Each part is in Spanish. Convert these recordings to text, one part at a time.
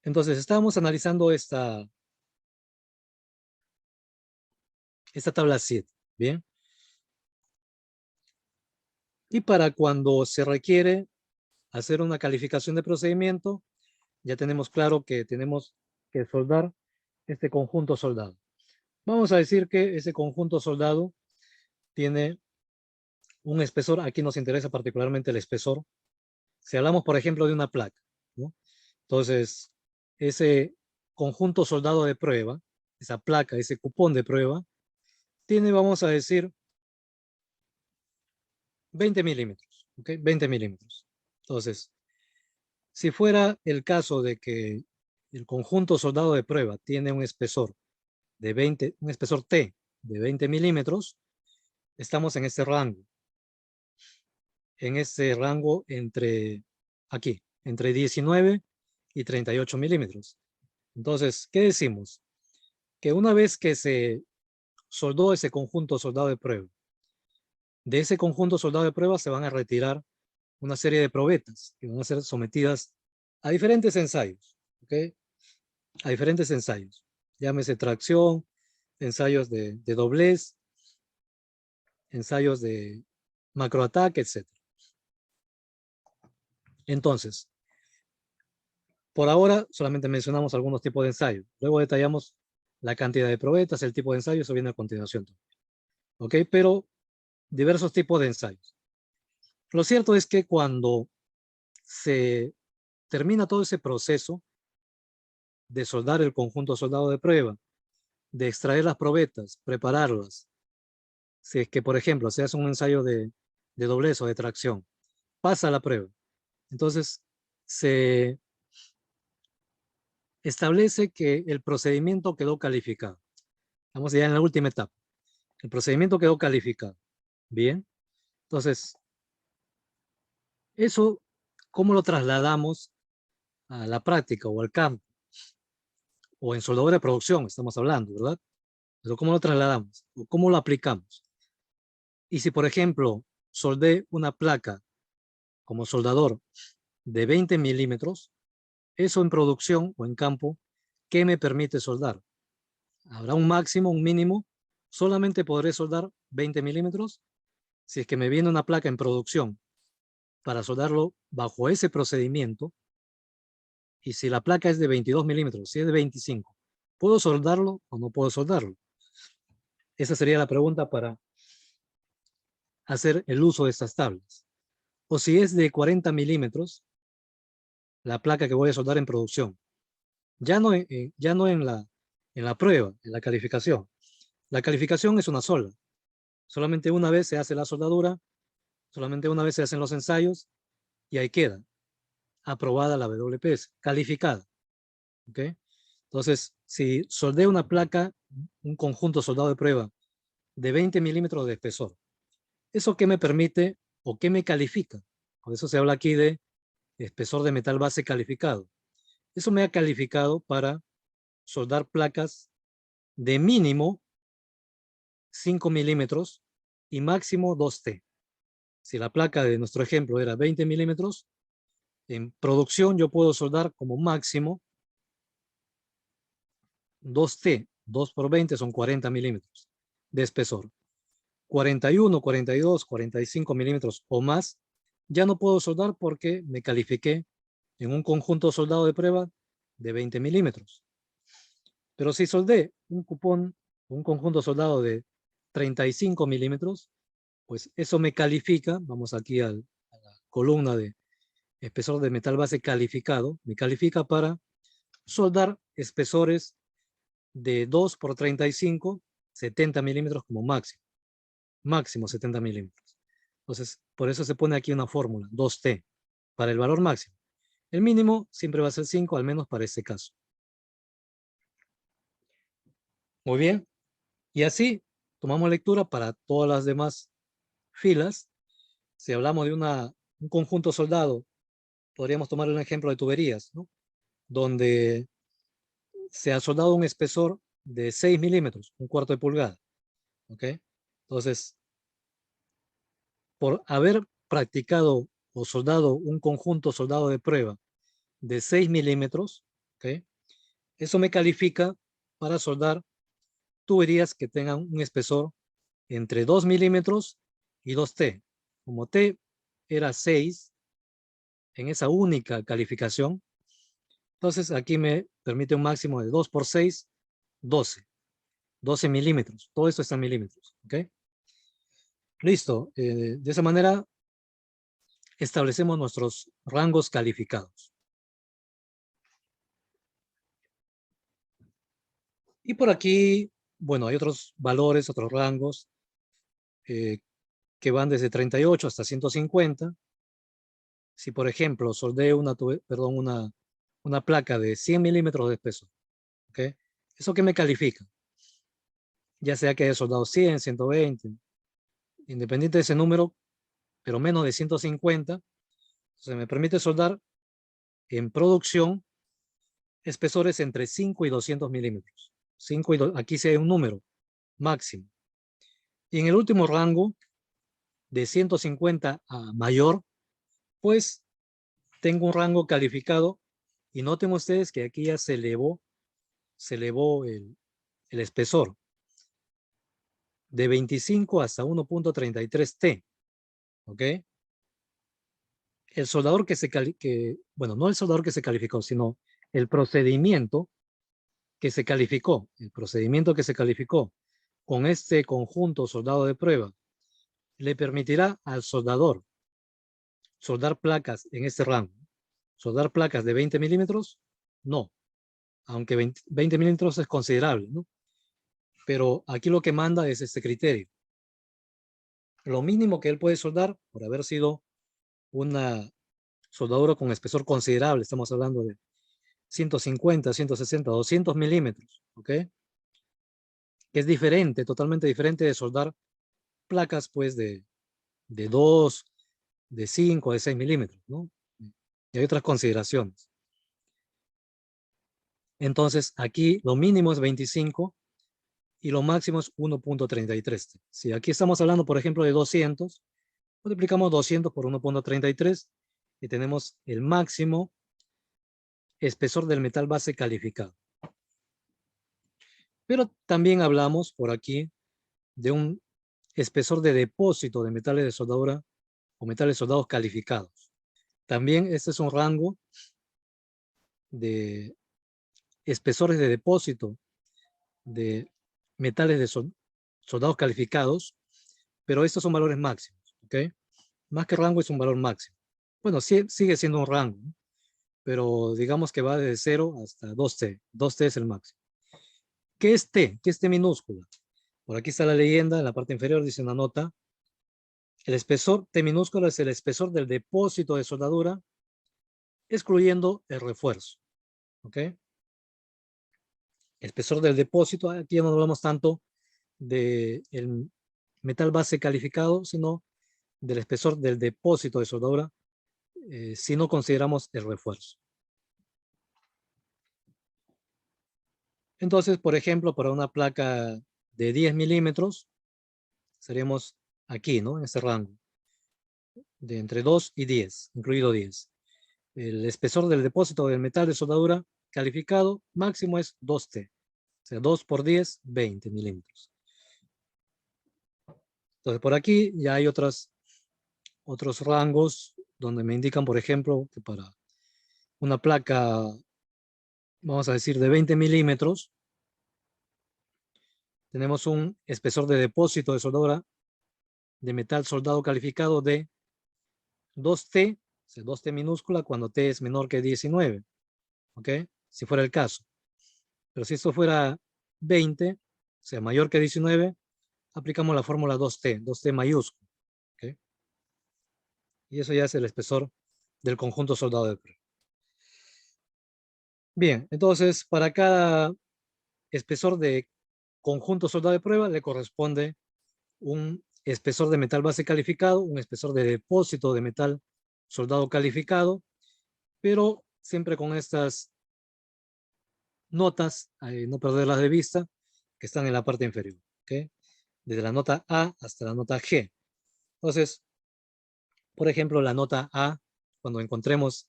Entonces, estábamos analizando esta tabla 7, ¿bien? Y para cuando se requiere hacer una calificación de procedimiento, ya tenemos claro que tenemos que soldar este conjunto soldado. Vamos a decir que ese conjunto soldado tiene un espesor, aquí nos interesa particularmente el espesor. Si hablamos, por ejemplo, de una placa, ¿no? Entonces, ese conjunto soldado de prueba, esa placa, ese cupón de prueba, tiene, vamos a decir, 20 milímetros, ¿ok? 20 milímetros. Entonces, si fuera el caso de que el conjunto soldado de prueba tiene un espesor de 20, un espesor T de 20 milímetros, estamos en este rango entre aquí, entre 19 y 38 milímetros. Entonces, ¿qué decimos? Que una vez que se soldó ese conjunto soldado de prueba, de ese conjunto soldado de prueba se van a retirar una serie de probetas que van a ser sometidas a diferentes ensayos, ¿ok? A diferentes ensayos. Llámese tracción, ensayos de doblez, ensayos de macroataque, etc. Entonces, por ahora solamente mencionamos algunos tipos de ensayos. Luego detallamos la cantidad de probetas, el tipo de ensayo, eso viene a continuación. ¿Ok? Pero diversos tipos de ensayos. Lo cierto es que cuando se termina todo ese proceso de soldar el conjunto soldado de prueba, de extraer las probetas, prepararlas, si es que, por ejemplo, se hace un ensayo de doblez o de tracción, pasa la prueba. Entonces, se establece que el procedimiento quedó calificado. Vamos ya en la última etapa. El procedimiento quedó calificado. Bien. Entonces, eso, ¿cómo lo trasladamos a la práctica o al campo? O en soldadura de producción, estamos hablando, ¿verdad? Pero ¿cómo lo trasladamos? ¿O cómo lo aplicamos? Y si, por ejemplo, soldé una placa como soldador de 20 milímetros, eso en producción o en campo, ¿qué me permite soldar? ¿Habrá un máximo, un mínimo? Solamente podré soldar 20 milímetros. Si es que me viene una placa en producción para soldarlo bajo ese procedimiento, y si la placa es de 22 milímetros, si es de 25, ¿puedo soldarlo o no puedo soldarlo? Esa sería la pregunta para hacer el uso de estas tablas. O si es de 40 milímetros, la placa que voy a soldar en producción, ya no en la prueba, en la calificación. La calificación es una sola. Solamente una vez se hace la soldadura, solamente una vez se hacen los ensayos y ahí queda. Aprobada la WPS, calificada. ¿Ok? Entonces, si soldé una placa, un conjunto soldado de prueba de 20 milímetros de espesor, ¿eso qué me permite o qué me califica? Por eso se habla aquí de espesor de metal base calificado. Eso me ha calificado para soldar placas de mínimo 5 milímetros y máximo 2T. Si la placa de nuestro ejemplo era 20 milímetros, en producción yo puedo soldar como máximo 2T. 2 por 20 son 40 milímetros de espesor. 41, 42, 45 milímetros o más, ya no puedo soldar porque me califiqué en un conjunto soldado de prueba de 20 milímetros. Pero si soldé un cupón, un conjunto soldado de 35 milímetros, pues eso me califica, vamos aquí a la columna de espesor de metal base calificado, me califica para soldar espesores de 2 por 35, 70 milímetros como máximo, máximo 70 milímetros. Entonces, por eso se pone aquí una fórmula, 2T, para el valor máximo. El mínimo siempre va a ser 5, al menos para este caso. Muy bien. Y así tomamos lectura para todas las demás filas. Si hablamos de un conjunto soldado, podríamos tomar un ejemplo de tuberías, ¿no? Donde se ha soldado un espesor de 6 milímetros, un cuarto de pulgada. ¿Ok? Entonces, por haber practicado o soldado un conjunto soldado de prueba de 6 milímetros, ¿ok? Eso me califica para soldar tuberías que tengan un espesor entre 2 milímetros y 2T. Como T era 6 en esa única calificación, entonces aquí me permite un máximo de 2 por 6, 12. 12 milímetros. Todo esto está en milímetros. ¿Ok? Listo. De esa manera establecemos nuestros rangos calificados. Y por aquí, bueno, hay otros valores, otros rangos que van desde 38 hasta 150. Si, por ejemplo, soldé una placa de 100 milímetros de espesor, ¿ok? ¿Eso qué me califica? Ya sea que haya soldado 100, 120, independiente de ese número, pero menos de 150, se me permite soldar en producción espesores entre 5 y 200 milímetros. Aquí sí hay un número máximo. Y en el último rango, de 150 a mayor, pues tengo un rango calificado y noten ustedes que aquí ya se elevó el espesor de 25 hasta 1.33T, ¿ok? El soldador bueno, no el soldador que se calificó, sino el procedimiento que se calificó, con este conjunto soldado de prueba, le permitirá al soldador soldar placas en este rango. Soldar placas de 20 milímetros, no, aunque 20 milímetros es considerable, ¿no? Pero aquí lo que manda es este criterio. Lo mínimo que él puede soldar, por haber sido una soldadura con espesor considerable, estamos hablando de 150, 160, 200 milímetros, ¿ok? Que es diferente, totalmente diferente de soldar placas, pues, de 2, de 5, de 6 milímetros, ¿no? Y hay otras consideraciones. Entonces, aquí lo mínimo es 25 y lo máximo es 1.33. Si aquí estamos hablando, por ejemplo, de 200, multiplicamos 200 por 1.33 y tenemos el máximo espesor del metal base calificado. Pero también hablamos por aquí de un espesor de depósito de metales de soldadura o metales soldados calificados. También este es un rango de espesores de depósito de metales de soldados calificados, pero estos son valores máximos, ¿ok? Más que rango es un valor máximo. Bueno, sí, sigue siendo un rango, ¿no? Pero digamos que va desde 0 hasta 2T. 2T es el máximo. ¿Qué es T? ¿Qué es T minúscula? Por aquí está la leyenda, en la parte inferior dice una nota. El espesor T minúscula es el espesor del depósito de soldadura, excluyendo el refuerzo. ¿Ok? Espesor del depósito, aquí ya no hablamos tanto del metal base calificado, sino del espesor del depósito de soldadura, si no consideramos el refuerzo. Entonces, por ejemplo, para una placa de 10 milímetros, seríamos aquí, ¿no? En este rango, de entre 2 y 10, incluido 10. El espesor del depósito del metal de soldadura calificado máximo es 2T. O sea, 2 por 10, 20 milímetros. Entonces, por aquí ya hay otros rangos donde me indican, por ejemplo, que para una placa, vamos a decir, de 20 milímetros, tenemos un espesor de depósito de soldadura de metal soldado calificado de 2T, o sea, 2T minúscula cuando T es menor que 19, ¿ok? Si fuera el caso. Pero si esto fuera 20, o sea, mayor que 19, aplicamos la fórmula 2T, 2T mayúscula, ¿ok? Y eso ya es el espesor del conjunto soldado de prueba. Bien, entonces, para cada espesor de conjunto soldado de prueba le corresponde un espesor de metal base calificado, un espesor de depósito de metal soldado calificado, pero siempre con estas notas, no perderlas de vista, que están en la parte inferior, ¿ok? Desde la nota A hasta la nota G. Entonces, por ejemplo, la nota A, cuando encontremos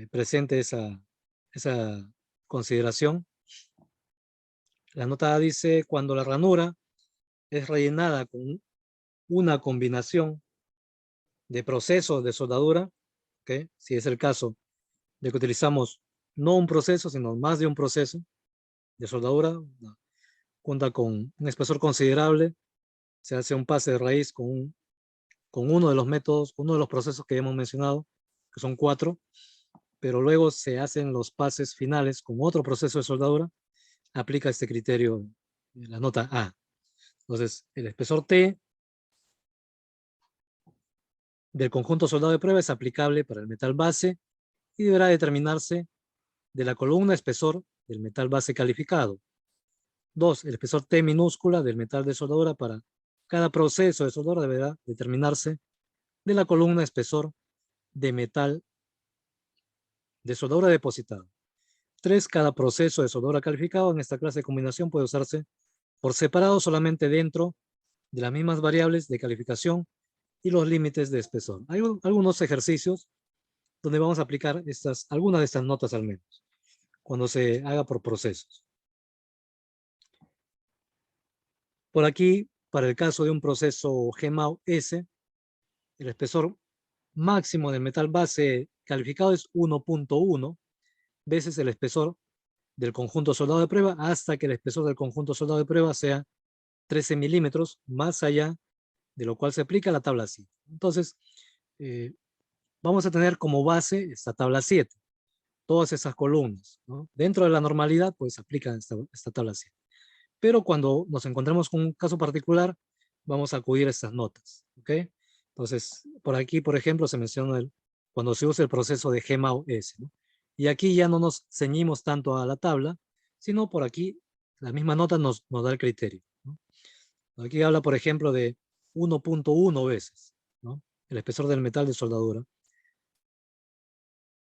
presente esa consideración. La nota A dice, cuando la ranura es rellenada con una combinación de procesos de soldadura, ¿okay? Si es el caso de que utilizamos no un proceso, sino más de un proceso de soldadura, cuenta con un espesor considerable, se hace un pase de raíz con uno de los métodos, uno de los procesos que hemos mencionado, que son 4, pero luego se hacen los pases finales con otro proceso de soldadura, aplica este criterio, la nota A. Entonces, el espesor T del conjunto soldado de prueba es aplicable para el metal base y deberá determinarse de la columna espesor del metal base calificado. 2. El espesor T minúscula del metal de soldadura para cada proceso de soldadura deberá determinarse de la columna espesor de metal de soldadura depositado. 3. Cada proceso de soldadura calificado en esta clase de combinación puede usarse por separado solamente dentro de las mismas variables de calificación y los límites de espesor. Hay algunos ejercicios donde vamos a aplicar algunas de estas notas al menos, cuando se haga por procesos. Por aquí, para el caso de un proceso GMAO-S, el espesor máximo del metal base calificado es 1.1 veces el espesor del conjunto soldado de prueba hasta que el espesor del conjunto soldado de prueba sea 13 milímetros más allá de lo cual se aplica la tabla 7. Entonces, vamos a tener como base esta tabla 7, todas esas columnas, ¿no? Dentro de la normalidad, pues aplica esta tabla 7. Pero cuando nos encontremos con un caso particular, vamos a acudir a estas notas, ¿ok? Entonces, por aquí, por ejemplo, se menciona cuando se usa el proceso de GMAO-S, ¿no? Y aquí ya no nos ceñimos tanto a la tabla, sino por aquí la misma nota nos da el criterio, ¿no? Aquí habla, por ejemplo, de 1.1 veces, ¿no? El espesor del metal de soldadura.